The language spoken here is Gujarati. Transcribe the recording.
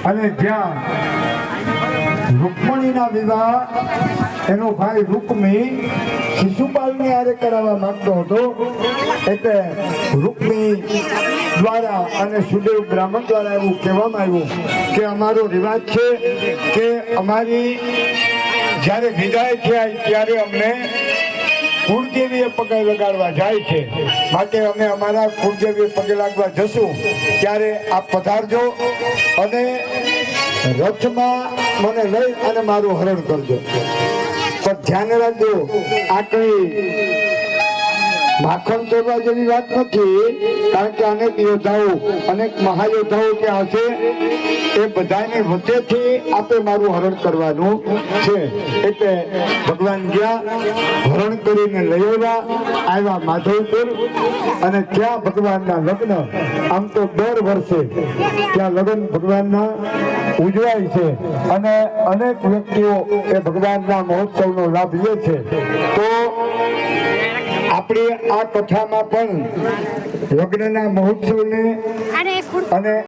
અને જ્યાં રૂકમણીના વિવાહ એનો ભાઈ રૂકમી શિશુપાલને હારે કરાવવા માંગતો હતો, એટલે રૂકમી દ્વારા અને સુદેવ બ્રાહ્મણ દ્વારા એવું કહેવામાં આવ્યું કે અમારો રિવાજ છે કે અમારી જ્યારે વિદાય થાય ત્યારે અમને કુળદેવીએ પગે લગાડવા જાય છે, માટે અમે અમારા કુળદેવીએ પગે લાગવા જશું ત્યારે આપ પધારજો અને રથમાં મને લઈ અને મારું હરણ કરજો. પણ ધ્યાન રાખજો, આ કઈ માખણ ચોરવા જેવી વાત નથી, કારણ કે અનેક યોદ્ધાઓ અનેક મહાયોદ્ધાઓ ત્યાં હશે, એ બધાની વચ્ચેથી આપે મારું હરણ કરવાનું છે. એટલે ભગવાન ગયા, હરણ કરીને લઈ આવ્યા માધવપુર, અને ત્યાં ભગવાનના લગ્ન આમ તો દર વર્ષે ત્યાં લગ્ન ભગવાનના ઉજવાય છે અને અનેક વ્યક્તિઓ એ ભગવાનના મહોત્સવનો લાભ લે છે. તો આપણી આ કથામાં પણ લગ્નના મહોત્સવને અને